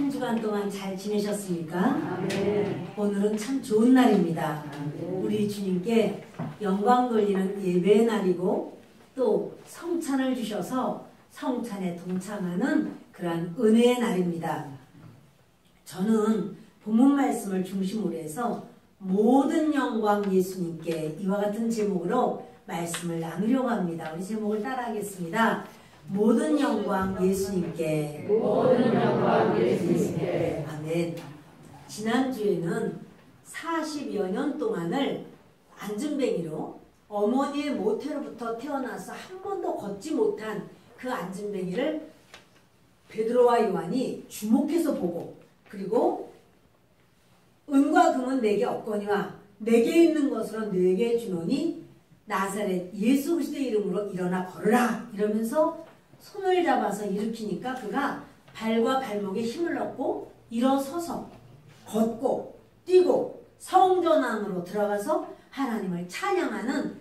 한 주간 동안 잘 지내셨습니까? 네. 오늘은 참 좋은 날입니다. 네. 우리 주님께 영광 돌리는 예배의 날이고 또 성찬을 주셔서 성찬에 동참하는 그러한 은혜의 날입니다. 저는 본문 말씀을 중심으로 해서 모든 영광 예수님께 이와 같은 제목으로 말씀을 나누려고 합니다. 우리 제목을 따라하겠습니다. 모든 영광 예수님께. 모든 영광 예수님께. 아멘. 지난주에는 40여 년 동안을 안진뱅이로 어머니의 모태로부터 태어나서 한 번도 걷지 못한 그 안진뱅이를 베드로와 요한이 주목해서 보고, 그리고 은과 금은 내게 없거니와 내게 있는 것으로 내게 주노니 나사렛 예수 그리스도의 이름으로 일어나 걸으라 이러면서 손을 잡아서 일으키니까 그가 발과 발목에 힘을 얻고 일어서서 걷고 뛰고 성전 안으로 들어가서 하나님을 찬양하는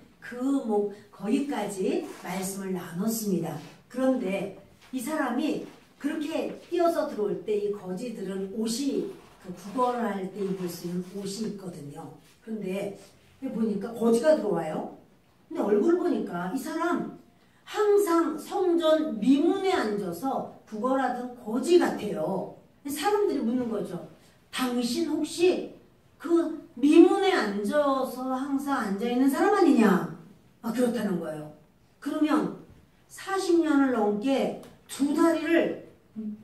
거기까지 말씀을 나눴습니다. 그런데 이 사람이 그렇게 뛰어서 들어올 때 이 거지들은 옷이 구걸을 할 때 입을 수 있는 옷이 있거든요. 그런데 보니까 거지가 들어와요. 근데 얼굴을 보니까 이 사람 항상 성전 미문에 앉아서 구걸하던 거지 같아요. 사람들이 묻는 거죠. 당신 혹시 그 미문에 앉아서 항상 앉아있는 사람 아니냐? 그렇다는 거예요. 그러면 40년을 넘게 두 다리를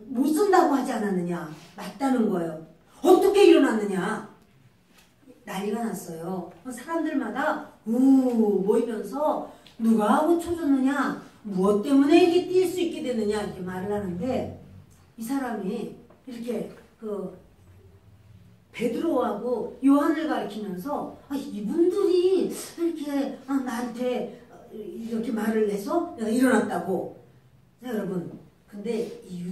못 쓴다고 하지 않았느냐? 맞다는 거예요. 어떻게 일어났느냐? 난리가 났어요. 사람들마다 모이면서 누가 고쳐줬느냐? 무엇 때문에 이렇게 뛸 수 있게 됐느냐? 이렇게 말을 하는데 이 사람이 이렇게 베드로하고 요한을 가리키면서 이분들이 이렇게 나한테 이렇게 말을 해서 내가 일어났다고. 자, 여러분, 근데 이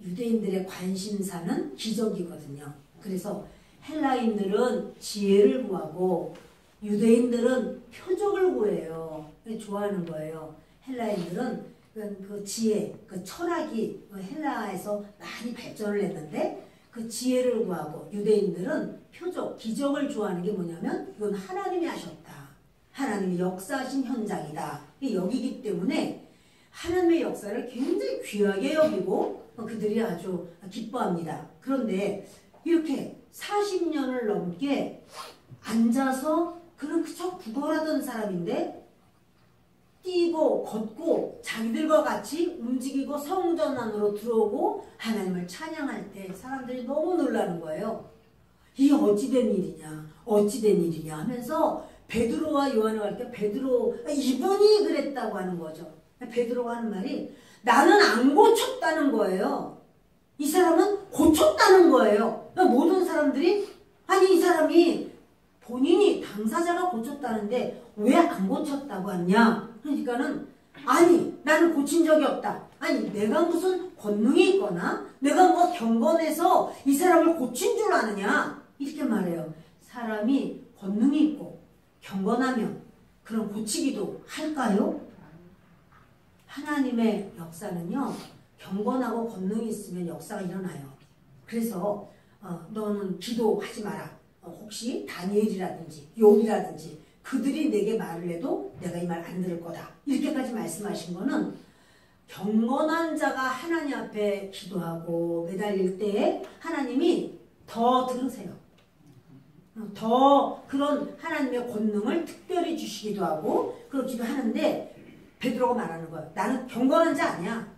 유대인들의 관심사는 기적이거든요. 그래서 헬라인들은 지혜를 구하고 유대인들은 표적을 구해요. 좋아하는 거예요. 헬라인들은 그 지혜, 그 철학이 헬라에서 많이 발전을 했는데 그 지혜를 구하고 유대인들은 표적, 기적을 좋아하는 게 뭐냐면 이건 하나님이 하셨다. 하나님이 역사하신 현장이다. 여기기 때문에 하나님의 역사를 굉장히 귀하게 여기고 그들이 아주 기뻐합니다. 그런데 이렇게 40년을 넘게 앉아서 그는 그저 구걸하던 사람인데 뛰고 걷고 자기들과 같이 움직이고 성전 안으로 들어오고 하나님을 찬양할 때 사람들이 너무 놀라는 거예요. 이게 어찌된 일이냐 하면서 베드로와 요한을 갈 때 이분이 그랬다고 하는 거죠. 베드로가 하는 말이 나는 안 고쳤다는 거예요. 이 사람은 고쳤다는 거예요. 모든 사람들이 이 사람이 본인이 당사자가 고쳤다는데 왜 안 고쳤다고 하냐? 그러니까는 나는 고친 적이 없다. 내가 무슨 권능이 있거나 내가 뭐 경건해서 이 사람을 고친 줄 아느냐? 이렇게 말해요. 사람이 권능이 있고 경건하면 그럼 고치기도 할까요? 하나님의 역사는요, 경건하고 권능이 있으면 역사가 일어나요. 그래서 너는 기도하지 마라. 혹시 다니엘이라든지 욥이라든지 그들이 내게 말을 해도 내가 이 말 안 들을 거다. 이렇게까지 말씀하신 거는 경건한 자가 하나님 앞에 기도하고 매달릴 때에 하나님이 더 들으세요. 더 그런 하나님의 권능을 특별히 주시기도 하고 그렇기도 하는데 베드로가 말하는 거예요. 나는 경건한 자 아니야.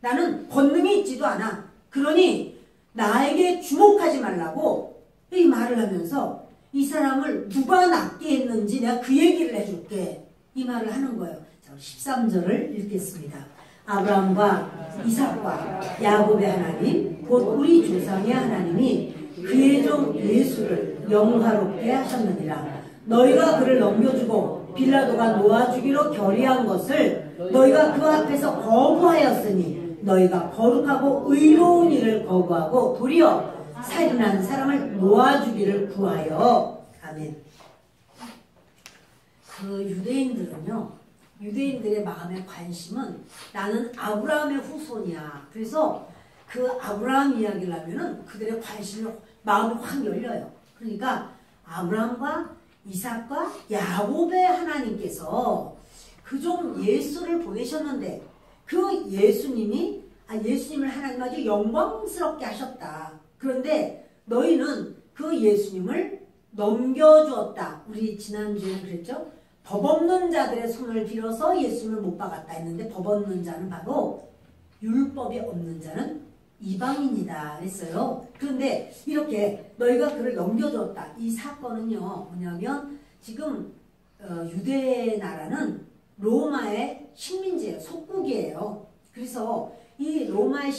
나는 권능이 있지도 않아. 그러니 나에게 주목하지 말라고 이 말을 하면서 이 사람을 누가 낫게 했는지 내가 그 얘기를 해줄게. 이 말을 하는 거예요. 자, 13절을 읽겠습니다. 아브라함과 이삭과 야곱의 하나님 곧 우리 조상의 하나님이 그의 종 예수를 영화롭게 하셨느니라. 너희가 그를 넘겨주고 빌라도가 놓아주기로 결의한 것을 너희가 그 앞에서 거부하였으니 너희가 거룩하고 의로운 일을 거부하고 도리어 살인한 사람을 놓아주기를 구하여. 아멘. 유대인들의 마음의 관심은 나는 아브라함의 후손이야. 그래서 그 아브라함 이야기를 하면은 그들의 관심이 마음이 확 열려요. 그러니까 아브라함과 이삭과 야곱의 하나님께서 그종 예수를 보내셨는데 그 예수님을 하나님 아주 영광스럽게 하셨다. 그런데 너희는 그 예수님을 넘겨주었다. 우리 지난주에 그랬죠? 법 없는 자들의 손을 빌어서 예수님을 못 박았다 했는데 법 없는 자는 바로 율법이 없는 자는 이방인이다 했어요. 그런데 이렇게 너희가 그를 넘겨줬다. 이 사건은요 뭐냐면 지금 유대 나라는 로마의 식민지예요. 속국이에요. 그래서 이 로마의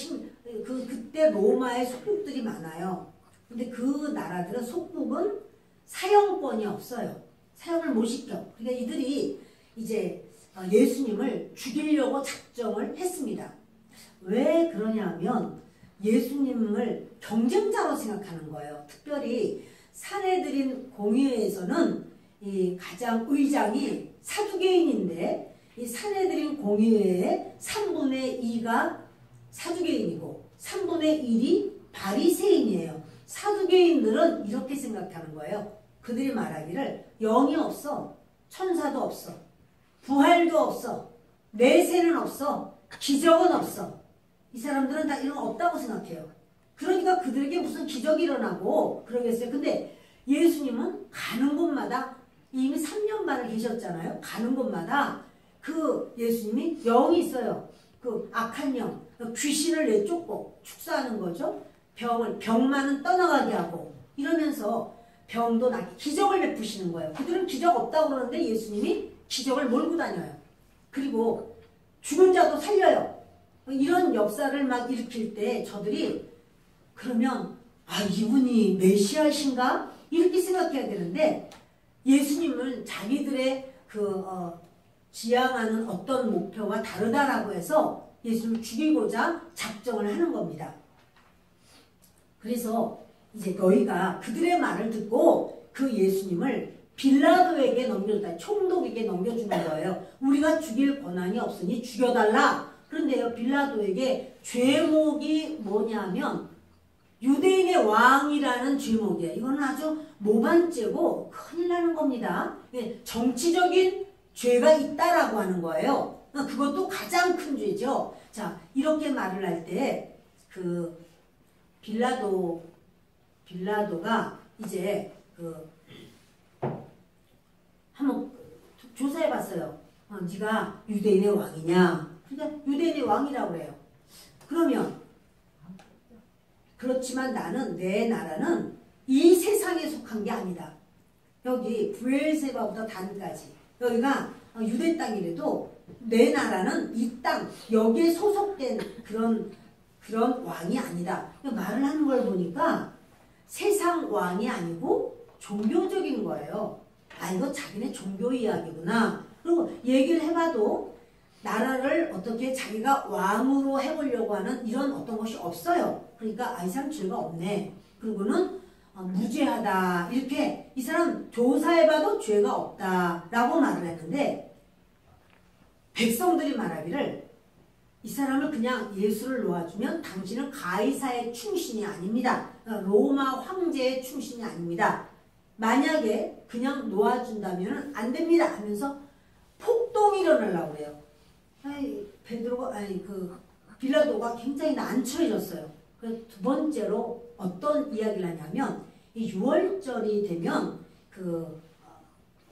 그때 로마의 속국들이 많아요. 근데 그 나라들은 속국은 사형권이 없어요. 사형을 못 시켜. 그러니까 이들이 이제 예수님을 죽이려고 작정을 했습니다. 왜 그러냐면 예수님을 경쟁자로 생각하는 거예요. 특별히 사내들인 공의회에서는 이 가장 의장이 사두개인인데 이 사내들인 공의회의 3분의 2가 사두개인이고 3분의 1이 바리새인이에요. 사두개인들은 이렇게 생각하는 거예요. 그들이 말하기를 영이 없어, 천사도 없어, 부활도 없어, 내세는 없어, 기적은 없어. 이 사람들은 다 이런 거 없다고 생각해요. 그러니까 그들에게 무슨 기적이 일어나고 그러겠어요. 근데 예수님은 가는 곳마다 이미 3년 반을 계셨잖아요. 가는 곳마다 그 예수님이 영이 있어요. 그 악한 영, 귀신을 내쫓고 축사하는 거죠. 병만은 떠나가게 하고 이러면서 병도 낫게 기적을 베푸시는 거예요. 그들은 기적 없다고 그러는데 예수님이 기적을 몰고 다녀요. 그리고 죽은 자도 살려요. 이런 역사를 막 일으킬 때 저들이 그러면 이분이 메시아신가? 이렇게 생각해야 되는데 예수님은 자기들의 지향하는 어떤 목표와 다르다라고 해서 예수님을 죽이고자 작정을 하는 겁니다. 그래서 이제 너희가 그들의 말을 듣고 그 예수님을 빌라도에게 넘겨줬다. 총독에게 넘겨주는 거예요. 우리가 죽일 권한이 없으니 죽여달라. 그런데요, 빌라도에게 죄목이 뭐냐면 유대인의 왕이라는 죄목이에요. 이거는 아주 모반죄고 큰일 나는 겁니다. 정치적인 죄가 있다라고 하는 거예요. 그것도 가장 큰 죄죠. 자, 이렇게 말을 할 때 빌라도가 이제 한번 조사해봤어요. 네가 유대인의 왕이냐? 그러니까 유대인의 왕이라고 그래요. 그러면 그렇지만 내 나라는 이 세상에 속한 게 아니다. 여기 부엘세바부터 단까지 여기가 유대 땅이라도 내 나라는 이 땅 여기에 소속된 그런 왕이 아니다. 말을 하는 걸 보니까 세상 왕이 아니고 종교적인 거예요. 이거 자기네 종교 이야기구나. 그리고 얘기를 해봐도 나라를 어떻게 자기가 왕으로 해보려고 하는 이런 어떤 것이 없어요. 그러니까 이 사람 죄가 없네. 그리고는 무죄하다. 이렇게 이 사람 조사해봐도 죄가 없다라고 말을 했는데 백성들이 말하기를 이 사람을 그냥 예수를 놓아주면 당신은 가이사의 충신이 아닙니다. 로마 황제의 충신이 아닙니다. 만약에 그냥 놓아준다면 안 됩니다 하면서 폭동이 일어나려고 해요. 빌라도가 굉장히 난처해졌어요. 그래서 두 번째로 어떤 이야기를 하냐면 이 6월절이 되면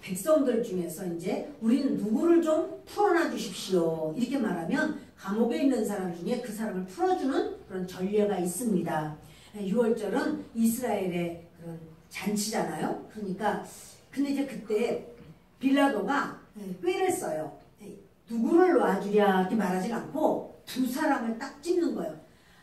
백성들 중에서 이제 우리는 누구를 좀 풀어놔 주십시오. 이렇게 말하면 감옥에 있는 사람 중에 그 사람을 풀어주는 그런 전례가 있습니다. 6월절은 이스라엘의 그런 잔치잖아요. 그러니까 근데 이제 그때 빌라도가 꾀를 써요. 누구를 놔주랴 이렇게 말하지 않고 두 사람을 딱 찝는 거예요.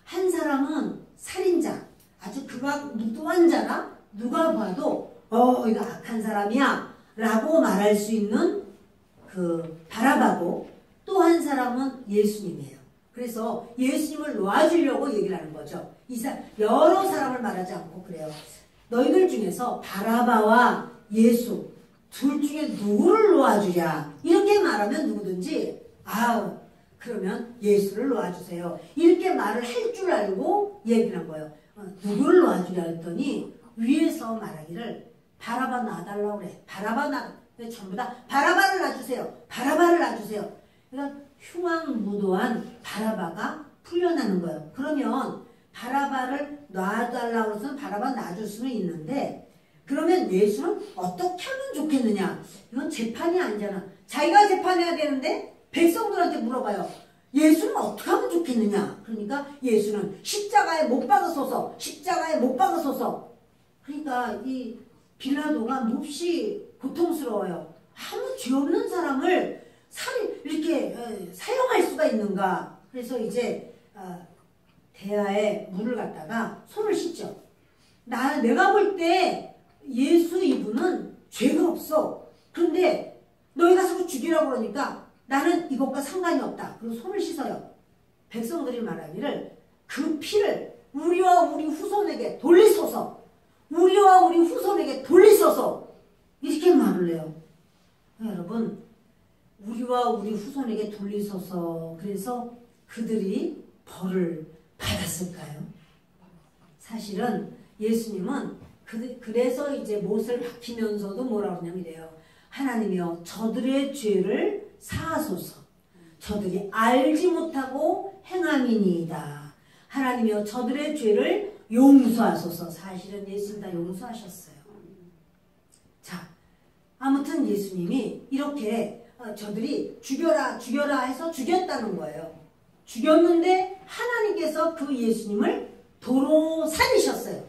한 사람은 살인자, 아주 무도한 자라 누가 봐도 이거 악한 사람이야 라고 말할 수 있는 바라바고 또 한 사람은 예수님이에요. 그래서 예수님을 놓아주려고 얘기를 하는 거죠. 여러 사람을 말하지 않고 그래요. 너희들 중에서 바라바와 예수 둘 중에 누구를 놓아주랴 이렇게 말하면 누구든지 그러면 예수를 놓아주세요. 이렇게 말을 할 줄 알고 얘기를 한 거예요. 누구를 놓아주려 했더니 위에서 말하기를 바라바 놔달라고 그래. 바라바 놔. 전부 다 바라바를 놔주세요. 바라바를 놔주세요. 그러니까 흉악무도한 바라바가 풀려나는 거예요. 그러면 바라바를 놔달라고 해서 바라바 놔줄 수는 있는데 그러면 예수는 어떻게 하면 좋겠느냐? 이건 재판이 아니잖아. 자기가 재판해야 되는데 백성들한테 물어봐요. 예수는 어떻게 하면 좋겠느냐? 그러니까 예수는 십자가에 못 박으소서, 십자가에 못 박으소서. 그러니까 이 빌라도가 몹시 고통스러워요. 아무 죄 없는 사람을 이렇게 사용할 수가 있는가? 그래서 이제 대야에 물을 갖다가 손을 씻죠. 내가 볼 때 예수 이분은 죄가 없어. 그런데 너희가 자꾸 죽이라고 그러니까 나는 이것과 상관이 없다. 그리고 손을 씻어요. 백성들이 말하기를 그 피를 우리와 우리 후손에게 돌리소서. 우리와 우리 후손에게 돌리소서. 이렇게 말을 해요. 여러분, 우리와 우리 후손에게 돌리소서. 그래서 그들이 벌을 받았을까요? 사실은 예수님은 그래서 이제 못을 박히면서도 뭐라고 하냐면 이래요. 하나님이여 저들의 죄를 사하소서. 저들이 알지 못하고 행함이니이다. 하나님이여 저들의 죄를 용서하소서. 사실은 예수님 다 용서하셨어요. 자, 아무튼 예수님이 이렇게 저들이 죽여라 죽여라 해서 죽였다는 거예요. 죽였는데 하나님께서 그 예수님을 도로 살리셨어요.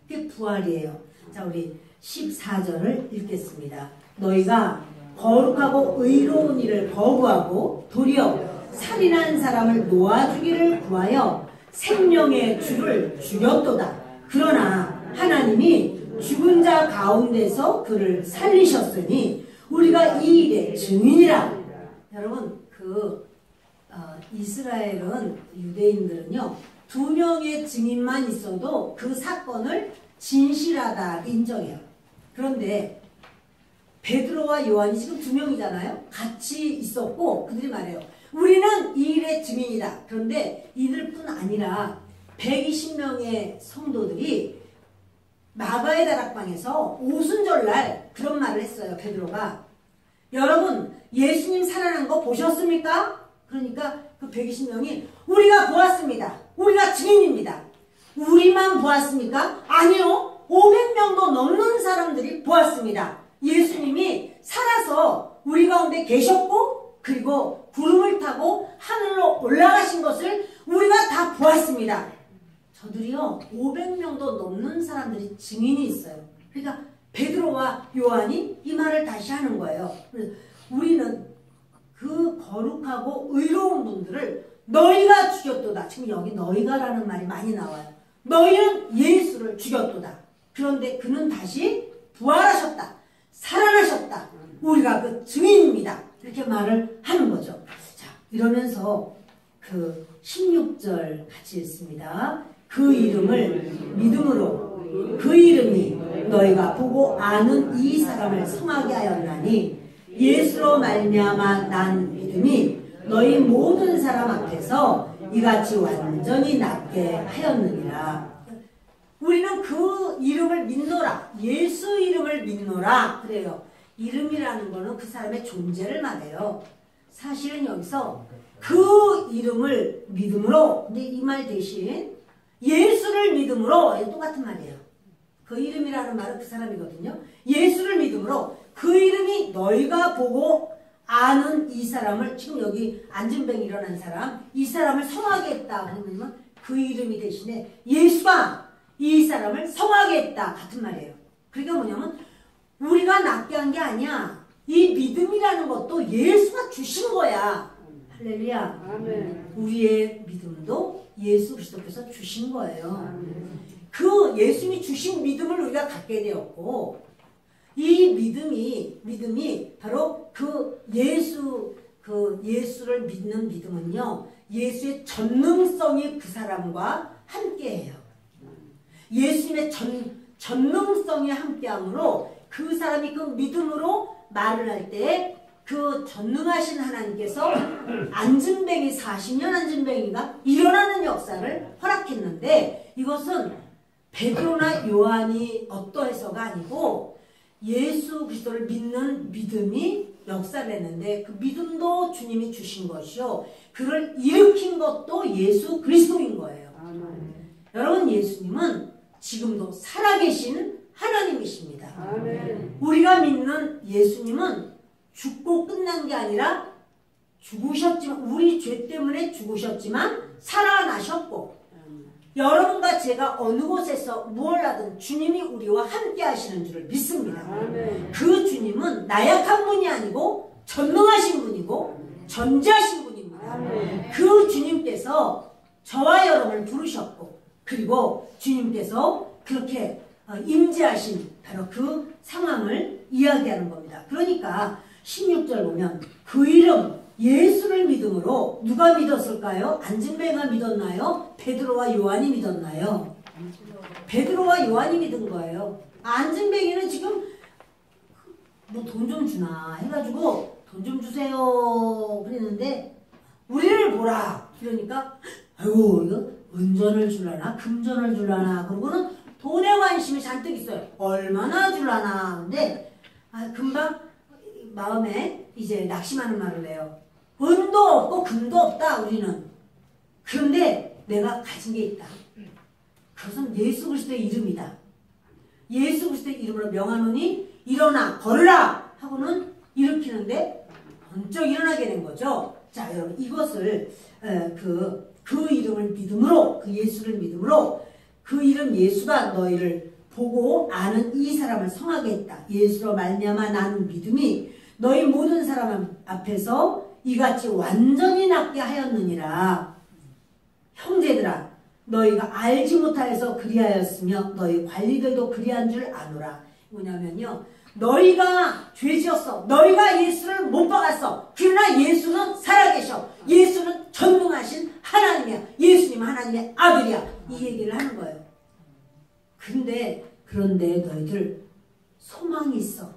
그게 부활이에요. 자, 우리 14절을 읽겠습니다. 너희가 거룩하고 의로운 일을 거부하고 도리어 살인한 사람을 놓아주기를 구하여 생명의 주를 죽였도다. 그러나 하나님이 죽은 자 가운데서 그를 살리셨으니 우리가 이 일의 증인이라. 여러분, 이스라엘은 유대인들은요 2명의 증인만 있어도 그 사건을 진실하다 인정해요. 그런데 베드로와 요한이 지금 2명이잖아요. 같이 있었고 그들이 말해요. 우리는 이 일의 증인이다. 그런데 이들뿐 아니라 120명의 성도들이 마가의 다락방에서 오순절날 그런 말을 했어요. 베드로가 여러분 예수님 살아난 거 보셨습니까? 그러니까 그 120명이 우리가 보았습니다. 우리가 증인입니다. 우리만 보았습니까? 아니요. 500명도 넘는 사람들이 보았습니다. 예수님이 살아서 우리 가운데 계셨고 그리고 구름을 타고 하늘로 올라가신 것을 우리가 다 보았습니다. 저들이요 500명도 넘는 사람들이 증인이 있어요. 그러니까 베드로와 요한이 이 말을 다시 하는 거예요. 우리는 그 거룩하고 의로운 분들을 너희가 죽였도다. 지금 여기 너희가라는 말이 많이 나와요. 너희는 예수를 죽였도다. 그런데 그는 다시 부활하셨다. 살아나셨다. 우리가 그 증인입니다. 이렇게 말을 하는 거죠. 자, 이러면서 그 16절 같이 읽습니다. 그 이름을 믿음으로 그 이름이 너희가 보고 아는 이 사람을 성하게 하였나니 예수로 말미암아 난 믿음이 너희 모든 사람 앞에서 이같이 완전히 낫게 하였느니라. 우리는 그 이름을 믿노라. 예수 이름을 믿노라. 그래요. 이름이라는 거는 그 사람의 존재를 말해요. 사실은 여기서 그 이름을 믿음으로, 근데 이 말 대신 예수를 믿음으로, 똑같은 말이에요. 그 이름이라는 말은 그 사람이거든요. 예수를 믿음으로 그 이름이 너희가 보고 아는 이 사람을, 지금 여기 안진뱅이 일어난 사람, 이 사람을 성하게 했다. 그러면 그 이름이 대신에 예수가 이 사람을 성하게 했다. 같은 말이에요. 그러니까 뭐냐면 우리가 낫게 한 게 아니야. 이 믿음이라는 것도 예수가 주신 거야. 할렐루야. 아멘. 우리의 믿음도 예수 그리스도께서 주신 거예요. 아멘. 그 예수님이 주신 믿음을 우리가 갖게 되었고, 이 믿음이 바로 예수를 믿는 믿음은요, 예수의 전능성이 그 사람과 함께해요. 예수님의 전능성이 함께함으로 그 사람이 그 믿음으로 말을 할 때 그 전능하신 하나님께서 안진뱅이 40년 안진뱅이가 일어나는 역사를 허락했는데 이것은 베드로나 요한이 어떠해서가 아니고 예수 그리스도를 믿는 믿음이 역사를 했는데 그 믿음도 주님이 주신 것이요. 그를 일으킨 것도 예수 그리스도인 거예요. 아멘. 여러분 예수님은 지금도 살아계신 하나님이십니다. 아멘. 우리가 믿는 예수님은 죽고 끝난 게 아니라 죽으셨지만 우리 죄 때문에 죽으셨지만 살아나셨고 여러분과 제가 어느 곳에서 무엇을 하든 주님이 우리와 함께 하시는 줄을 믿습니다. 아멘. 그 주님은 나약한 분이 아니고 전능하신 분이고 전지하신 분입니다. 아멘. 그 주님께서 저와 여러분을 부르셨고 그리고 주님께서 그렇게 임재하신 바로 그 상황을 이야기하는 겁니다. 그러니까 16절 보면 그 이름 예수를 믿음으로 누가 믿었을까요? 안진뱅이가 믿었나요? 베드로와 요한이 믿었나요? 베드로와 요한이 믿은 거예요. 안진뱅이는 지금 뭐 돈 좀 주나 해가지고 돈 좀 주세요 그랬는데 우리를 보라 그러니까 아이고 이거 은전을 줄라나 금전을 줄라나 그러고는 돈에 관심이 잔뜩 있어요. 얼마나 줄라나. 근데 금방 마음에 이제 낙심하는 말을 해요. 은도 없고 금도 없다 우리는. 그런데 내가 가진 게 있다. 그것은 예수 그리스도의 이름이다. 예수 그리스도의 이름으로 명하노니 일어나 걸으라 하고는 일으키는데 번쩍 일어나게 된 거죠. 자 여러분 이것을 그 이름을 믿음으로 그 예수를 믿음으로 그 이름 예수가 너희를 보고 아는 이 사람을 성하게 했다. 예수로 말미암아 나는 믿음이 너희 모든 사람 앞에서 이같이 완전히 낫게 하였느니라. 형제들아 너희가 알지 못하여서 그리하였으며 너희 관리들도 그리한 줄 아노라. 뭐냐면요 너희가 죄 지었어. 너희가 예수를 못 박았어. 그러나 예수는 살아계셔. 예수는 전능하신 하나님이야. 예수님은 하나님의 아들이야. 이 얘기를 하는 거예요. 그런데 너희들 소망이 있어.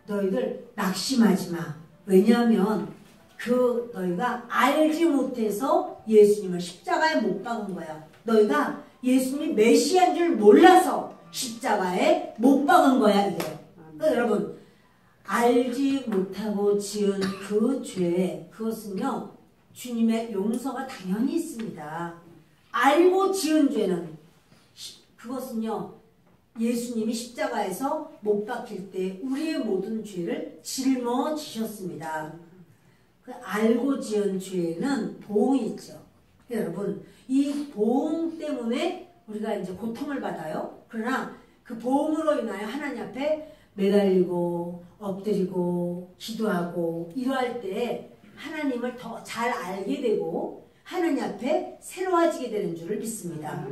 너희들 낙심하지 마. 왜냐하면 너희가 알지 못해서 예수님을 십자가에 못 박은 거야. 너희가 예수님이 메시아인 줄 몰라서 십자가에 못 박은 거야. 이게. 그러니까 여러분 알지 못하고 지은 그 죄 그것은요 주님의 용서가 당연히 있습니다. 알고 지은 죄는 그것은요 예수님이 십자가에서 못 박힐 때 우리의 모든 죄를 짊어지셨습니다. 그 알고 지은 죄는 보응이 있죠. 여러분 이 보응 때문에 우리가 이제 고통을 받아요. 그러나 그 보응으로 인하여 하나님 앞에 매달리고 엎드리고 기도하고 이러할 때 하나님을 더 잘 알게 되고 하나님 앞에 새로워지게 되는 줄을 믿습니다.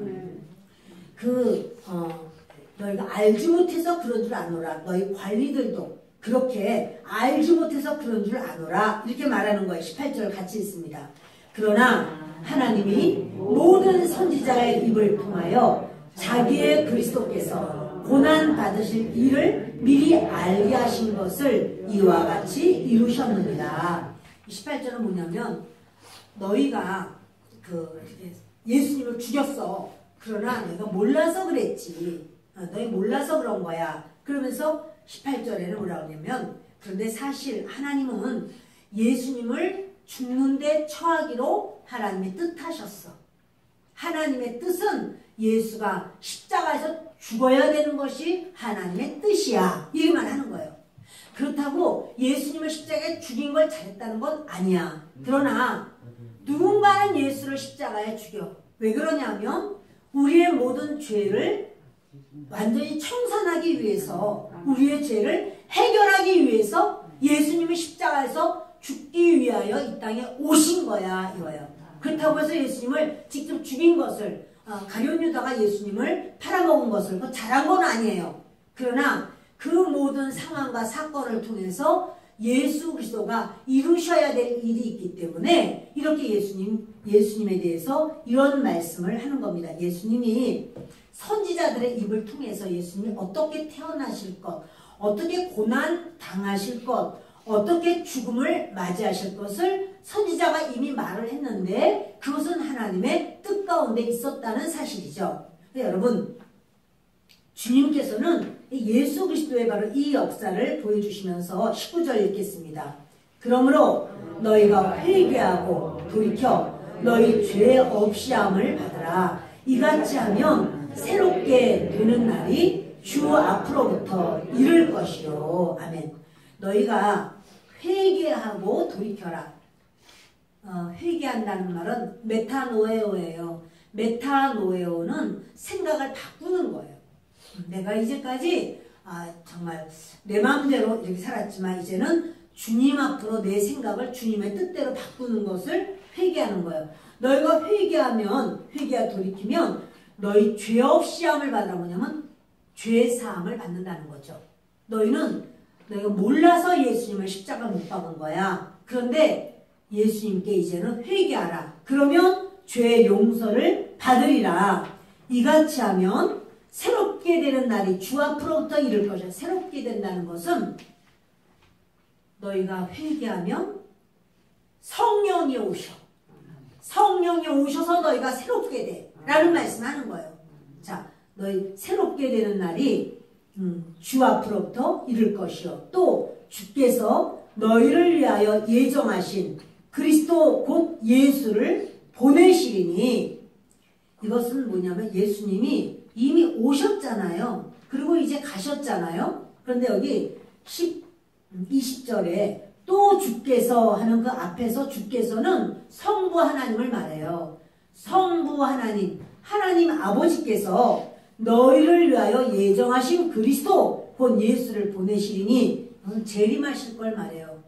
너희가 알지 못해서 그런 줄 아노라. 너희 관리들도 그렇게 알지 못해서 그런 줄 아노라. 이렇게 말하는 거예요. 18절 같이 읽습니다. 그러나 하나님이 모든 선지자의 입을 통하여 자기의 그리스도께서 고난 받으실 일을 미리 알게 하신 것을 이와 같이 이루셨느니라. 18절은 뭐냐면 너희가 예수님을 죽였어. 그러나 내가 몰라서 그랬지. 너희 몰라서 그런 거야. 그러면서 18절에는 뭐라고 하냐면 그런데 사실 하나님은 예수님을 죽는데 처하기로 하나님이 뜻하셨어. 하나님의 뜻은 예수가 십자가에서 죽어야 되는 것이 하나님의 뜻이야. 이렇게만 하는 거예요. 그렇다고 예수님을 십자가에 죽인 걸 잘했다는 건 아니야. 그러나 누군가는 예수를 십자가에 죽여. 왜 그러냐면 우리의 모든 죄를 완전히 청산하기 위해서 우리의 죄를 해결하기 위해서 예수님이 십자가에서 죽기 위하여 이 땅에 오신 거야 이거예요. 그렇다고 해서 예수님을 직접 죽인 것을 가룟 유다가 예수님을 팔아먹은 것을 잘한 건 아니에요. 그러나 그 모든 상황과 사건을 통해서 예수 그리스도가 이루셔야 될 일이 있기 때문에 이렇게 예수님에 대해서 이런 말씀을 하는 겁니다. 예수님이 선지자들의 입을 통해서 예수님이 어떻게 태어나실 것, 어떻게 고난 당하실 것, 어떻게 죽음을 맞이하실 것을 선지자가 이미 말을 했는데 그것은 하나님의 뜻 가운데 있었다는 사실이죠. 여러분, 주님께서는 예수 그리스도의 바로 이 역사를 보여주시면서 19절 읽겠습니다. 그러므로 너희가 회개하고 돌이켜 너희 죄 없이함을 받으라. 이같이 하면 새롭게 되는 날이 주 앞으로부터 이를 것이요. 아멘. 너희가 회개하고 돌이켜라. 회개한다는 말은 메타노에오예요. 메타노에오는 생각을 바꾸는 거예요. 내가 이제까지 정말 내 마음대로 이렇게 살았지만 이제는 주님 앞으로 내 생각을 주님의 뜻대로 바꾸는 것을 회개하는 거예요. 너희가 회개하고 돌이키면 너희 죄 없이 함을 받으라. 뭐냐면 죄 사함을 받는다는 거죠. 너희가 몰라서 예수님을 십자가 못 박은 거야. 그런데 예수님께 이제는 회개하라. 그러면 죄 용서를 받으리라. 이같이 하면 새롭게 되는 날이 주 앞으로부터 이를 것이야. 새롭게 된다는 것은 너희가 회개하면 성령이 오셔. 성령이 오셔서 너희가 새롭게 돼. 라는 말씀하는 거예요. 자, 너희 새롭게 되는 날이 주 앞으로부터 이를 것이요. 또 주께서 너희를 위하여 예정하신 그리스도 곧 예수를 보내시리니, 이것은 뭐냐면 예수님이 이미 오셨잖아요. 그리고 이제 가셨잖아요. 그런데 여기 20절에 또 주께서 하는 그 앞에서 주께서는 성부 하나님을 말해요. 성부 하나님 아버지께서 너희를 위하여 예정하신 그리스도 곧 예수를 보내시리니, 재림하실 걸 말해요.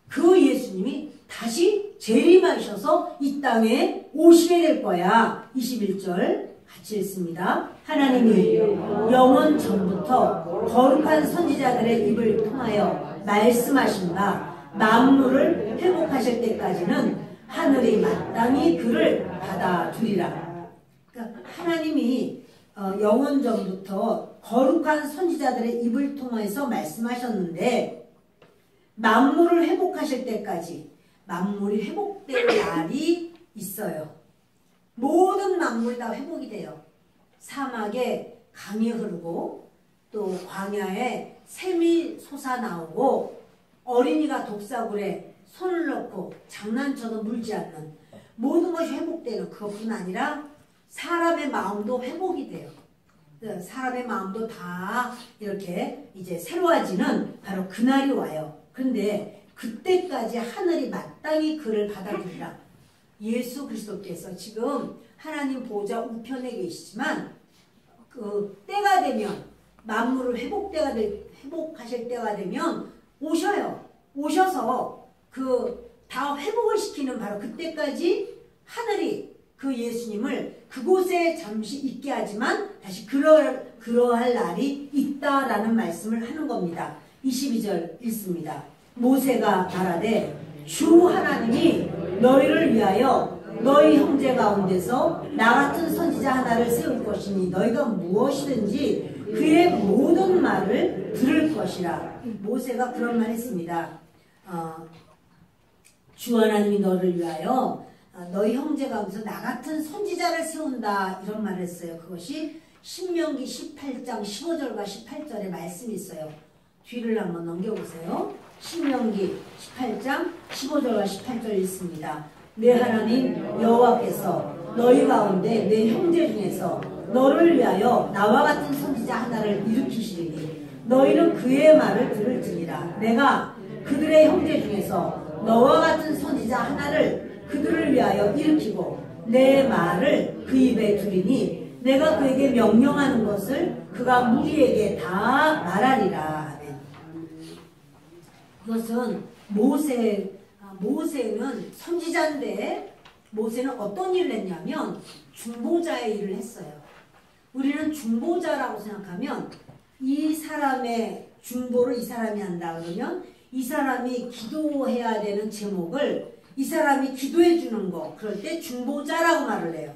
그 예수님이 다시 재림하셔서 이 땅에 오시게 될 거야. 21절 같이 읽습니다. 하나님이 영원 전부터 거룩한 선지자들의 입을 통하여 말씀하신 바 만물을 회복하실 때까지는 하늘이 마땅히 그를 받아두리라. 그러니까 하나님이 영원 전부터 거룩한 선지자들의 입을 통해서 말씀하셨는데 만물을 회복하실 때까지, 만물이 회복될 날이 있어요. 모든 만물이 다 회복이 돼요. 사막에 강이 흐르고 또 광야에 샘이 솟아나오고 어린이가 독사굴에 손을 넣고 장난쳐도 물지 않는 모든 것이 회복되는, 그것뿐 아니라 사람의 마음도 회복이 돼요. 사람의 마음도 다 이렇게 이제 새로워지는 바로 그날이 와요. 그런데 그때까지 하늘이 마땅히 그를 받아들이라. 예수 그리스도께서 지금 하나님 보좌 우편에 계시지만 그 때가 되면, 만물을 회복하실 때가 되면 오셔요. 오셔서 다 회복을 시키는 바로 그때까지 하늘이 그 예수님을 그곳에 잠시 있게 하지만 다시 그러할 날이 있다라는 말씀을 하는 겁니다. 22절 읽습니다. 모세가 말하되 주 하나님이 너희를 위하여 너희 형제 가운데서 나 같은 선지자 하나를 세울 것이니 너희가 무엇이든지 그의 모든 말을 들을 것이라. 모세가 그런 말 했습니다. 주 하나님이 너를 위하여 너희 형제 가운데서 나 같은 선지자를 세운다, 이런 말을 했어요. 그것이 신명기 18장 15절과 18절에 말씀이 있어요. 뒤를 한번 넘겨보세요. 신명기 18장 15절과 18절 있습니다. 내 하나님 여호와께서 너희 가운데 내 형제 중에서 너를 위하여 나와 같은 선지자 하나를 일으키시리니 너희는 그의 말을 들을지니라. 내가 그들의 형제 중에서 너와 같은 선지자 하나를 그들을 위하여 일으키고 내 말을 그 입에 두리니 내가 그에게 명령하는 것을 그가 무리에게 다 말하리라. 그것은 모세는 선지자인데 모세는 어떤 일을 했냐면 중보자의 일을 했어요. 우리는 중보자라고 생각하면 이 사람의 중보를 이 사람이 한다 그러면 이 사람이 기도해야 되는 제목을 이 사람이 기도해 주는 거, 그럴 때 중보자라고 말을 해요.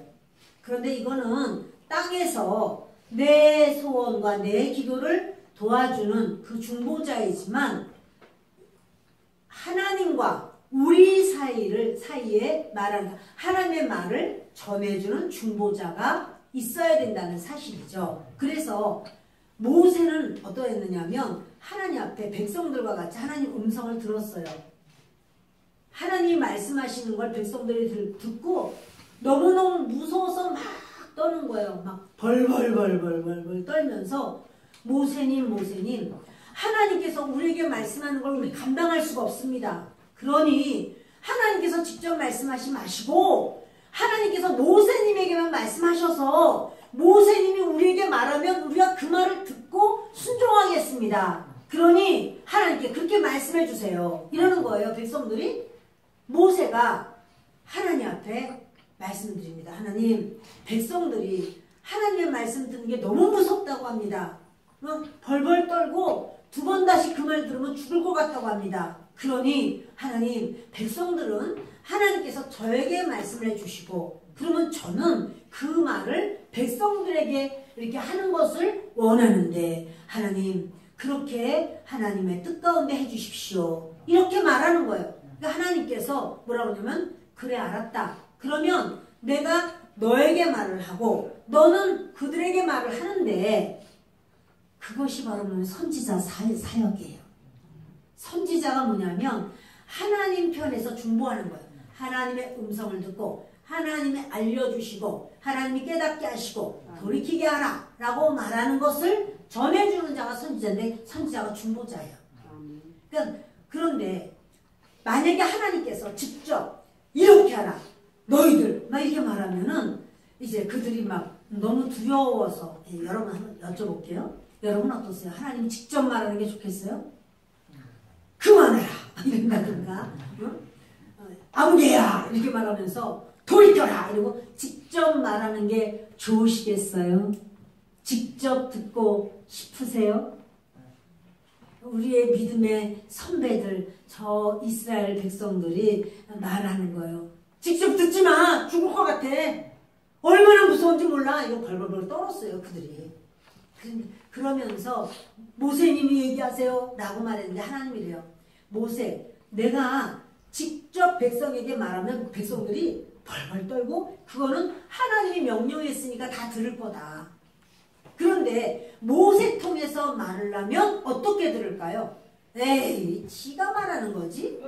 그런데 이거는 땅에서 내 소원과 내 기도를 도와주는 그 중보자이지만 하나님과 우리 사이에 말하는 하나님의 말을 전해주는 중보자가 있어야 된다는 사실이죠. 그래서 모세는 어떠했느냐면 하나님 앞에 백성들과 같이 하나님 음성을 들었어요. 하나님이 말씀하시는 걸 백성들이 듣고 너무너무 무서워서 막 떠는 거예요. 막 벌벌 떨면서 모세님 하나님께서 우리에게 말씀하는 걸 우리 감당할 수가 없습니다. 그러니 하나님께서 직접 말씀하지 마시고 하나님께서 모세님에게만 말씀하셔서 모세님이 우리에게 말하면 우리가 그 말을 듣고 순종하겠습니다. 그러니 하나님께 그렇게 말씀해 주세요. 이러는 거예요. 백성들이. 모세가 하나님 앞에 말씀드립니다. 하나님, 백성들이 하나님의 말씀 듣는 게 너무 무섭다고 합니다. 벌벌 떨고 두 번 다시 그 말 들으면 죽을 것 같다고 합니다. 그러니 하나님, 백성들은 하나님께서 저에게 말씀을 해주시고 그러면 저는 그 말을 백성들에게 이렇게 하는 것을 원하는데 하나님, 그렇게 하나님의 뜻 가운데 해주십시오. 이렇게 말하는 거예요. 그러니까 하나님께서 뭐라고 하냐면 그래 알았다. 그러면 내가 너에게 말을 하고 너는 그들에게 말을 하는데 그것이 바로 선지자 사역이에요. 선지자가 뭐냐면 하나님 편에서 중보하는 거예요. 하나님의 음성을 듣고 하나님이 알려주시고 하나님이 깨닫게 하시고 돌이키게 하라 라고 말하는 것을 전해주는 자가 선지자인데 선지자가 중보자예요. 그러니까 그런데 만약에 하나님께서 직접 이렇게 하라 너희들 막 이렇게 말하면은 이제 그들이 막 너무 두려워서 여러분 한번 여쭤볼게요. 여러분 어떠세요? 하나님이 직접 말하는 게 좋겠어요? 그만해라 이런다든가 아무개야 이렇게 말하면서 돌이켜라 이러고 직접 말하는 게 좋으시겠어요? 직접 듣고 싶으세요? 우리의 믿음의 선배들 저 이스라엘 백성들이 말하는 거예요. 직접 듣지 마. 죽을 것 같아. 얼마나 무서운지 몰라. 이거 벌벌벌 떨었어요 그들이. 그러면서 모세님이 얘기하세요 라고 말했는데 하나님이래요. 모세 내가 직접 백성에게 말하면 백성들이 벌벌 떨고 그거는 하나님이 명령했으니까 다 들을 거다. 그런데 모세 통해서 말을 하면 어떻게 들을까요? 에이 지가 말하는 거지.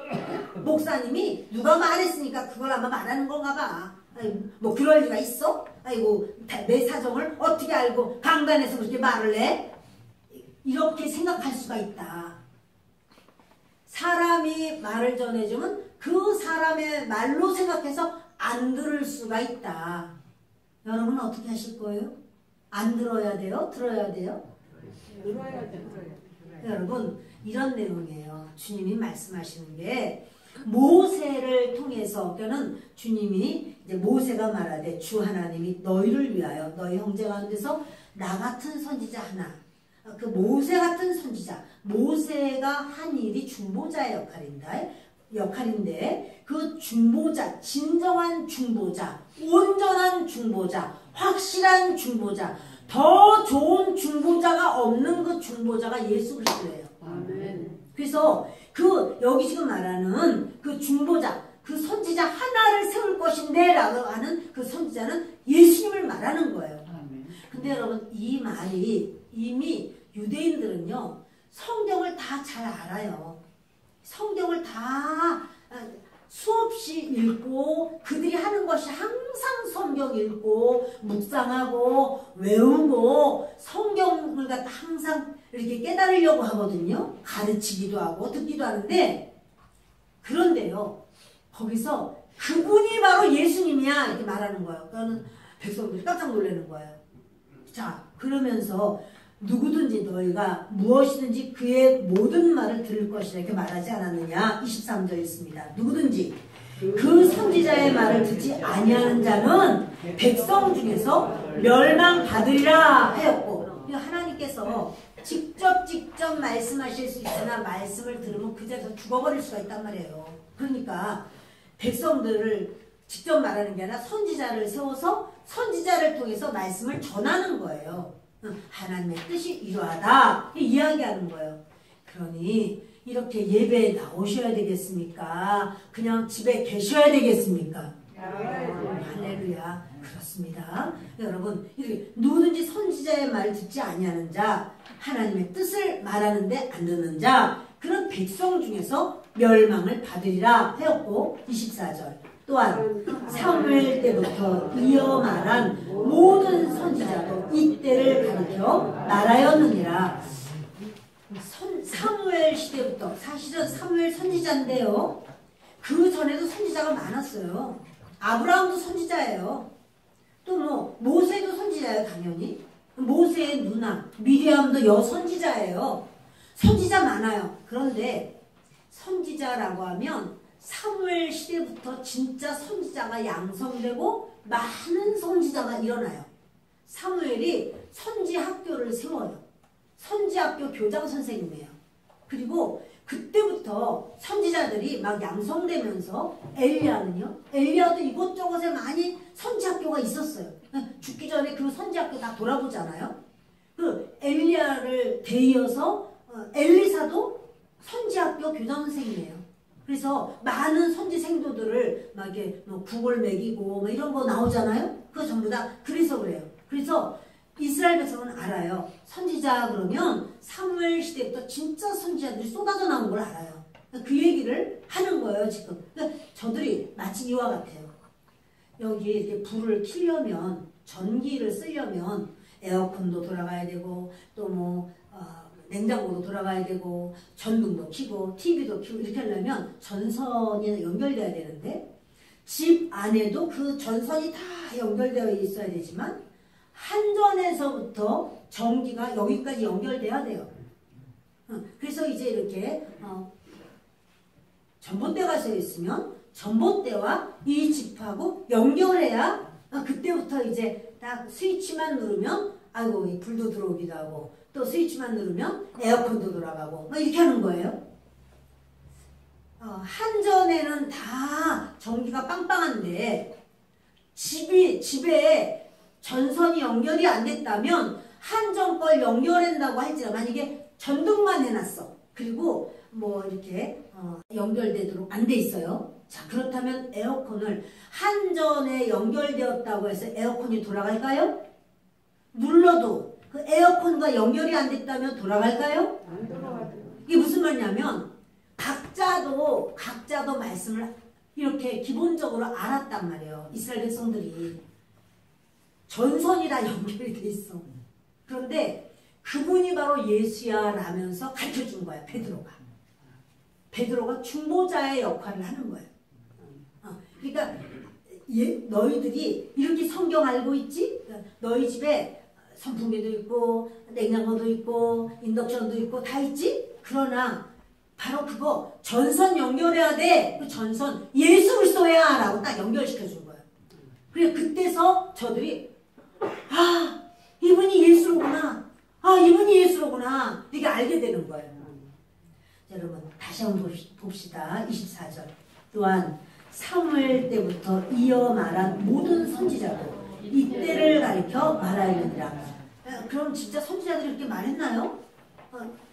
목사님이 누가 말했으니까 그걸 아마 말하는 건가 봐. 아이고, 뭐 그럴 리가 있어? 아이고 내 사정을 어떻게 알고 강단에서 그렇게 말을 해? 이렇게 생각할 수가 있다. 사람이 말을 전해주면 그 사람의 말로 생각해서 안 들을 수가 있다. 여러분은 어떻게 하실 거예요? 안 들어야 돼요? 들어야 돼요? 들어야 돼. 여러분 이런 내용이에요. 주님이 말씀하시는 게 모세를 통해서 그러니까는 주님이 이제 모세가 말하되 주 하나님이 너희를 위하여 너희 형제 가운데서 나 같은 선지자 하나 그 모세 같은 선지자 모세가 한 일이 중보자의 역할인데 그 중보자 진정한 중보자 온전한 중보자 확실한 중보자 더 좋은 중보자가 없는 그 중보자가 예수 그리스도예요. 아멘. 그래서 그 여기 지금 말하는 그 중보자 그 선지자 하나를 세울 것인데 라고 하는 그 선지자는 예수님을 말하는 거예요. 아멘. 근데 여러분 이 말이 이미 유대인들은요 성경을 다 잘 알아요. 성경을 다 수없이 읽고 그들이 하는 것이 항상 성경 읽고 묵상하고 외우고 성경을 갖다 항상 이렇게 깨달으려고 하거든요. 가르치기도 하고 듣기도 하는데 그런데요 거기서 그분이 바로 예수님이야 이렇게 말하는 거예요. 그러니까 백성들이 깜짝 놀라는 거예요. 자 그러면서 누구든지 너희가 무엇이든지 그의 모든 말을 들을 것이라 이렇게 말하지 않았느냐. 23절에 있습니다. 누구든지 그 선지자의 말을 듣지 아니하는 자는 백성 중에서 멸망받으리라 하였고 하나님께서 직접 말씀하실 수 있으나 말씀을 들으면 그 자리에서 죽어버릴 수가 있단 말이에요. 그러니까 백성들을 직접 말하는 게 아니라 선지자를 세워서 선지자를 통해서 말씀을 전하는 거예요. 하나님의 뜻이 이러하다 이야기하는 거예요. 그러니 이렇게 예배에 나오셔야 되겠습니까? 그냥 집에 계셔야 되겠습니까? 할렐루야. 그렇습니다. 여러분, 이렇게 누구든지 선지자의 말을 듣지 아니하는 자, 하나님의 뜻을 말하는데 안 듣는 자, 그런 백성 중에서 멸망을 받으리라 하였고, 24절. 또한 사무엘 때부터 이어 말한 모든 선지자도 이때를 가리켜 말하였느니라. 사무엘 시대부터, 사실은 사무엘 선지자인데요, 그 전에도 선지자가 많았어요. 아브라함도 선지자예요. 또 뭐 모세도 선지자예요. 당연히 모세의 누나 미리암도 여선지자예요. 선지자 많아요. 그런데 선지자라고 하면 사무엘 시대부터 진짜 선지자가 양성되고 많은 선지자가 일어나요. 사무엘이 선지학교를 세워요. 선지학교 교장 선생님이에요. 그리고 그때부터 선지자들이 막 양성되면서 엘리야도 이곳저곳에 많이 선지학교가 있었어요. 죽기 전에 그 선지학교 다 돌아보잖아요. 그 엘리야를 대이어서 엘리사도 선지학교 교장 선생님이에요. 그래서 많은 선지 생도들을 막 이렇게 뭐 국을 먹이고 막 이런 거 나오잖아요. 그거 전부 다 그래서 그래요. 그래서 이스라엘 백성은 알아요. 선지자 그러면 사무엘 시대부터 진짜 선지자들이 쏟아져 나온 걸 알아요. 그 얘기를 하는 거예요, 지금. 그러니까 저들이 마치 이와 같아요. 여기 이렇게 불을 켜려면, 전기를 쓰려면 에어컨도 돌아가야 되고, 또 뭐, 냉장고도 돌아가야 되고, 전등도 켜고, TV도 켜고, 이렇게 하려면 전선이 연결돼야 되는데, 집 안에도 그 전선이 다 연결되어 있어야 되지만, 한전에서부터 전기가 여기까지 연결돼야 돼요. 그래서 이제 이렇게 전봇대가 서 있으면 전봇대와 이 집하고 연결해야 그때부터 이제 딱 스위치만 누르면 아이고 이 불도 들어오기도 하고 또 스위치만 누르면 에어컨도 돌아가고 막 이렇게 하는 거예요. 한전에는 다 전기가 빵빵한데 집에 전선이 연결이 안 됐다면 한전 걸 연결한다고 할지라도 만약에 전등만 해놨어. 그리고 뭐 이렇게 연결되도록 안 돼 있어요. 자, 그렇다면 에어컨을 한전에 연결되었다고 해서 에어컨이 돌아갈까요? 눌러도 그 에어컨과 연결이 안 됐다면 돌아갈까요? 안 돌아가죠. 이게 무슨 말이냐면 각자도 말씀을 이렇게 기본적으로 알았단 말이에요. 이스라엘 백성들이. 전선이 다 연결이 돼 있어. 그런데 그분이 바로 예수야 라면서 가르쳐준 거야. 베드로가 중보자의 역할을 하는 거예요. 그러니까 너희들이 이렇게 성경 알고 있지? 너희 집에 선풍기도 있고 냉장고도 있고 인덕션도 있고 다 있지? 그러나 바로 그거 전선 연결해야 돼. 그 전선 예수 그리스도야 라고 딱 연결시켜 준 거예요. 그래 그때서 저들이 이분이 예수로구나. 이분이 예수로구나. 이렇게 알게 되는 거예요. 여러분 다시 한번 봅시다. 24절. 또한 사무엘 때부터 이어 말한 모든 선지자도 이때를 가리켜 말하였느니라. 그럼 진짜 선지자들이 이렇게 말했나요?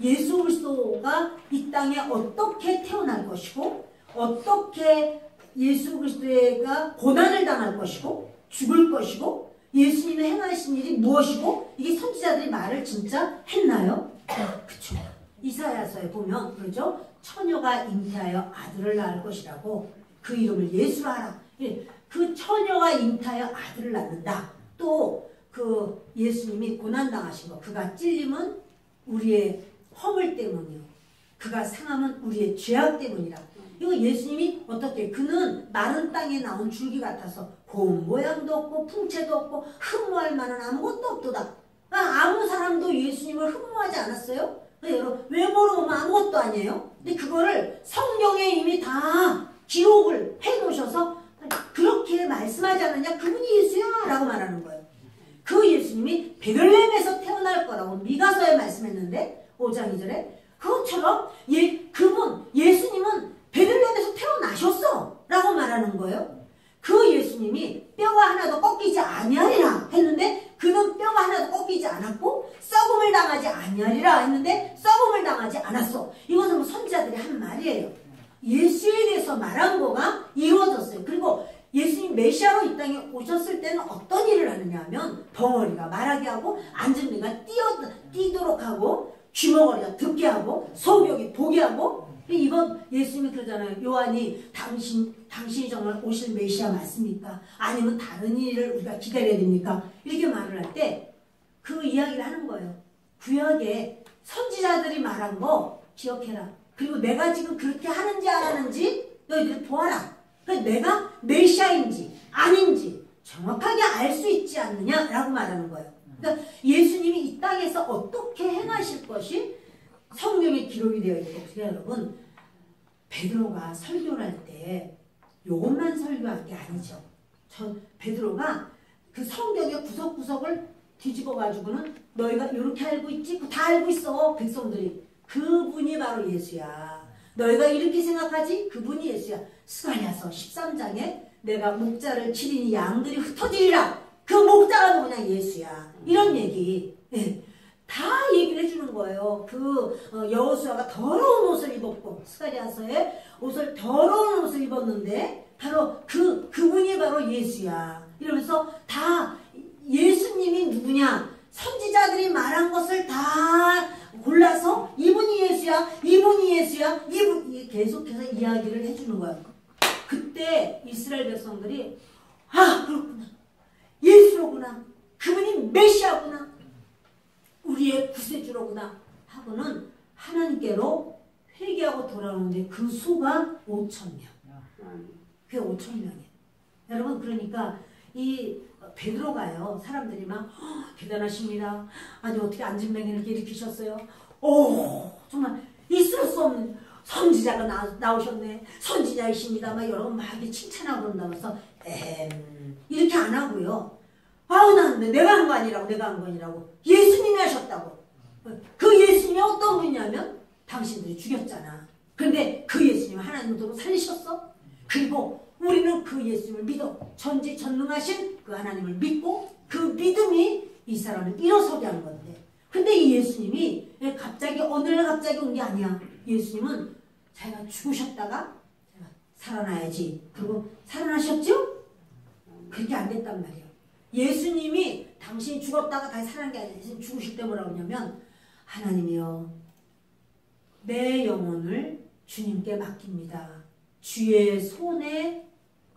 예수 그리스도가 이 땅에 어떻게 태어날 것이고 어떻게 예수 그리스도가 고난을 당할 것이고 죽을 것이고 예수님이 행하신 일이 무엇이고 이게 선지자들이 말을 진짜 했나요? 그쵸. 이사야서에 보면 그러죠. 처녀가 잉태하여 아들을 낳을 것이라고 그 이름을 예수라 하라. 그 처녀가 잉태하여 아들을 낳는다. 또 그 예수님이 고난당하신 거 그가 찔림은 우리의 허물 때문이요. 그가 상함은 우리의 죄악 때문이라. 이거 예수님이 어떻게 그는 마른 땅에 나온 줄기 같아서 고운 모양도 없고 풍채도 없고 흠모할 만한 아무것도 없도다. 아무 사람도 예수님을 흠모하지 않았어요. 여러분 외모로 보면 아무것도 아니에요. 근데 그거를 성경에 이미 다 기록을 해놓으셔서 그렇게 말씀하지 않느냐 그분이 예수야 라고 말하는 거예요. 그 예수님이 베들레헴에서 태어날 거라고 미가서에 말씀했는데 5장 2절에 그것처럼 예수님은 베들레헴에서 태어나셨어 라고 말하는 거예요. 그 예수님이 뼈가 하나도 꺾이지 아니하리라 했는데 그는 뼈가 하나도 꺾이지 않았고 썩음을 당하지 아니하리라 했는데 썩음을 당하지 않았어. 데가 말하게 하고 앉은 데가 뛰도록 하고 귀머거리가 듣게 하고 소경이 보게 하고. 이건 예수님이 그러잖아요. 요한이 당신이 정말 오실 메시아 맞습니까? 아니면 다른 일을 우리가 기다려야 됩니까? 이렇게 말을 할 때 그 이야기를 하는 거예요. 구약에 선지자들이 말한 거 기억해라. 그리고 내가 지금 그렇게 하는지 안 하는지 너희들이 보아라. 그러니까 내가 메시아인지 아닌지 정확하게 알 수 있지 않느냐라고 말하는 거예요. 그러니까 예수님이 이 땅에서 어떻게 행하실 것이 성경에 기록이 되어 있는 거죠. 여러분, 베드로가 설교를 할 때 이것만 설교한 게 아니죠. 베드로가 그 성경의 구석구석을 뒤집어 가지고는 너희가 이렇게 알고 있지? 다 알고 있어. 백성들이. 그분이 바로 예수야. 너희가 이렇게 생각하지? 그분이 예수야. 스가랴서 13장에 내가 목자를 치리니 양들이 흩어지리라. 그 목자가 누구냐? 예수야. 이런 얘기. 네. 다 얘기를 해주는 거예요. 여호수아가 더러운 옷을 입었고 스가랴서에 더러운 옷을 입었는데 바로 그분이 바로 예수야. 이러면서 다 예수님이 누구냐? 선지자들이 말한 것을 다 골라서 이분이 예수야, 이분이 예수야, 계속해서 이야기를 해주는 거예요. 그때 이스라엘 백성들이 그렇구나. 예수로구나. 그분이 메시아구나. 우리의 구세주로구나 하고는 하나님께로 회개하고 돌아오는데 그 수가 5,000명. 그게 5,000명이에요. 여러분, 그러니까 이 베드로가요, 사람들이 막 대단하십니다. 아니 어떻게 앉은뱅이를 이렇게 일으키셨어요? 정말 있을 수 없는 선지자가 나오셨네. 선지자이십니다. 막 여러분 막 이렇게 칭찬하고 그런다면서 이렇게 안 하고요. 내가 한 거 아니라고, 내가 한 거 아니라고. 예수님이 하셨다고. 그 예수님이 어떤 분이냐면 당신들이 죽였잖아. 근데 그 예수님 하나님으로 살리셨어. 그리고 우리는 그 예수님을 믿어. 전지전능하신 그 하나님을 믿고 그 믿음이 이 사람을 일어서게 하는 건데. 근데 이 예수님이 어느 날 갑자기 온 게 아니야. 예수님은 자기가 죽으셨다가 살아나야지. 그리고 살아나셨죠? 그렇게 안 됐단 말이에요. 예수님이 당신이 죽었다가 다시 살아난 게 아니라 예수님 죽으실 때 뭐라고 하냐면 하나님이여 내 영혼을 주님께 맡깁니다. 주의 손에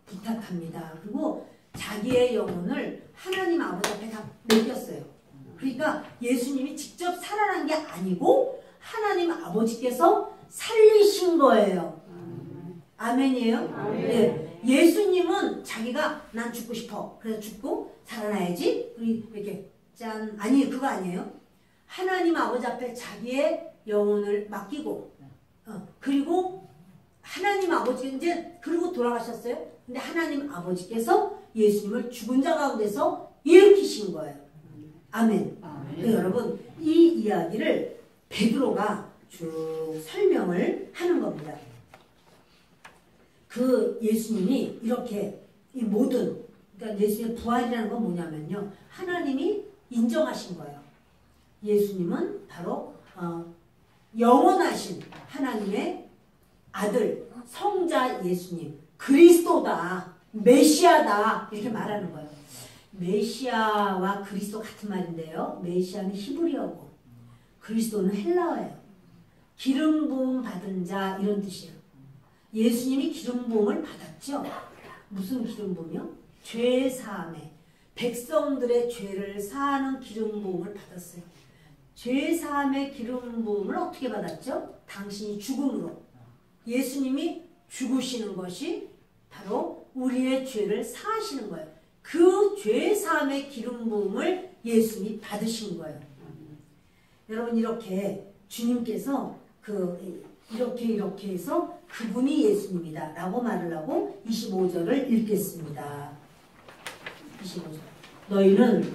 부탁합니다. 그리고 자기의 영혼을 하나님 아버지 앞에 다 맡겼어요. 그러니까 예수님이 직접 살아난 게 아니고 하나님 아버지께서 살리신 거예요. 아멘이에요? 아멘. 네. 예수님은 자기가 난 죽고 싶어. 그래서 죽고 살아나야지. 이렇게 짠. 아니, 그거 아니에요. 하나님 아버지 앞에 자기의 영혼을 맡기고 그리고 하나님 아버지 이제 그리고 돌아가셨어요. 근데 하나님 아버지께서 예수님을 죽은 자 가운데서 일으키신 거예요. 아멘. 네, 여러분, 이 이야기를 베드로가 쭉 설명을 하는 겁니다. 그 예수님이 이렇게 이 모든, 그러니까 예수님의 부활이라는 건 뭐냐면요, 하나님이 인정하신 거예요. 예수님은 바로 영원하신 하나님의 아들, 성자 예수님, 그리스도다, 메시아다, 이렇게 말하는 거예요. 메시아와 그리스도 같은 말인데요. 메시아는 히브리어고 그리스도는 헬라어예요. 기름 부음 받은 자, 이런 뜻이에요. 예수님이 기름 부음을 받았죠. 무슨 기름 부음이요? 죄 사함에, 백성들의 죄를 사하는 기름 부음을 받았어요. 죄 사함의 기름 부음을 어떻게 받았죠? 당신이 죽음으로. 예수님이 죽으시는 것이 바로 우리의 죄를 사하시는 거예요. 그 죄 사함의 기름 부음을 예수님이 받으신 거예요. 여러분, 이렇게 주님께서 이렇게 해서 그분이 예수님이다 라고 말을 하고 25절을 읽겠습니다. 25절. 너희는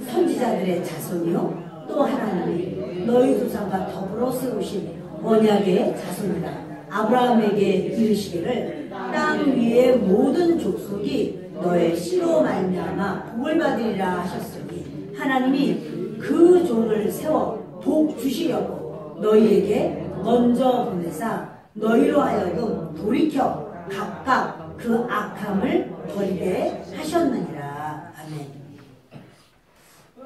선지자들의 자손이요 또 하나님이 너희 조상과 더불어 세우신 언약의 자손이다. 아브라함에게 이르시기를 땅 위의 모든 족속이 너의 씨로 말미암아 복을 받으리라 하셨으니 하나님이 그 종을 세워 복 주시려고 너희에게 먼저 보내사 너희로 하여금 돌이켜 각각 그 악함을 버리게 하셨느니라. 아멘.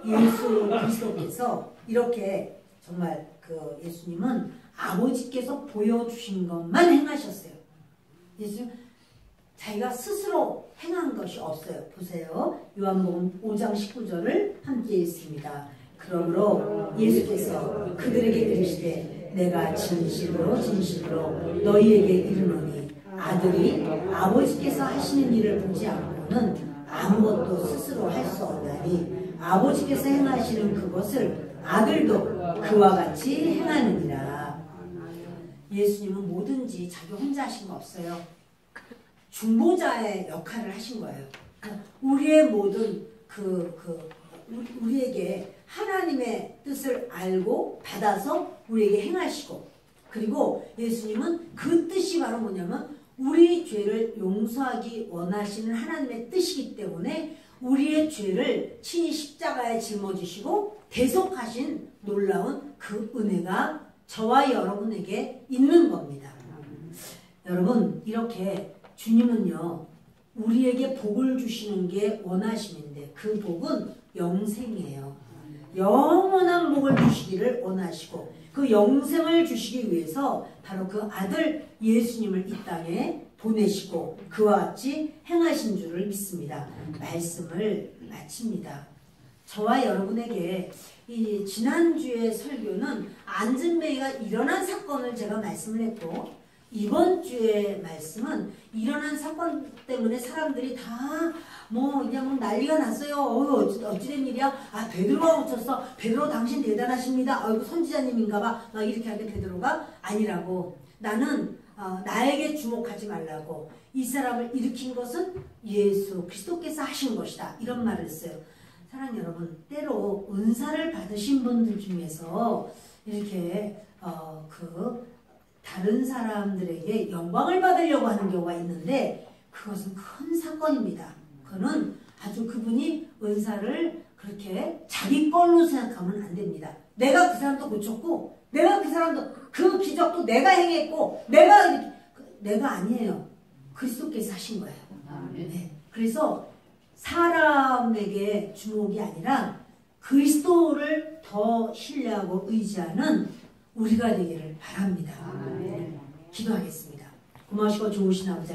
예수 그리스도께서 이렇게 정말 그 예수님은 아버지께서 보여주신 것만 행하셨어요. 예수님 자기가 스스로 행한 것이 없어요. 보세요. 요한복음 5장 19절을 함께 읽습니다. 그러므로 예수께서 그들에게 이르시되 내가 진실로 진실로 너희에게 이르노니 아들이 아버지께서 하시는 일을 보지 않고는 아무것도 스스로 할 수 없나니 아버지께서 행하시는 그것을 아들도 그와 같이 행하느니라. 예수님은 뭐든지 자기 혼자 하신 거 없어요. 중보자의 역할을 하신 거예요. 우리의 모든 우리에게 하나님의 뜻을 알고 받아서 우리에게 행하시고, 그리고 예수님은 그 뜻이 바로 뭐냐면 우리 죄를 용서하기 원하시는 하나님의 뜻이기 때문에 우리의 죄를 친히 십자가에 짊어지시고 대속하신 놀라운 그 은혜가 저와 여러분에게 있는 겁니다. 여러분, 이렇게 주님은요 우리에게 복을 주시는 게 원하심인데 그 복은 영생이에요. 영원한 복을 주시기를 원하시고 그 영생을 주시기 위해서 바로 그 아들 예수님을 이 땅에 보내시고 그와 같이 행하신 줄을 믿습니다. 말씀을 마칩니다. 저와 여러분에게 이 지난주의 설교는 안전뱅이가 일어난 사건을 제가 말씀을 했고, 이번 주의 말씀은 일어난 사건 때문에 사람들이 다 그냥 난리가 났어요. 어찌된 일이야? 아, 베드로가 고쳤어. 베드로 당신 대단하십니다. 아이고 선지자님인가봐. 막 이렇게 하는데 베드로가 아니라고. 나는 나에게 주목하지 말라고. 이 사람을 일으킨 것은 예수 그리스도께서 하신 것이다. 이런 말을 했어요. 사랑하는 여러분, 때로 은사를 받으신 분들 중에서 이렇게 다른 사람들에게 영광을 받으려고 하는 경우가 있는데 그것은 큰 사건입니다. 그거는 아주 그분이 은사를 그렇게 자기 걸로 생각하면 안 됩니다. 내가 그 사람도 고쳤고 내가 그 사람도 그 기적도 내가 행했고 내가 아니에요. 그리스도께서 하신 거예요. 네. 그래서 사람에게 주목이 아니라 그리스도를 더 신뢰하고 의지하는 우리가 되기를 바랍니다. 기도하겠습니다. 고마우시고 좋으신 아버지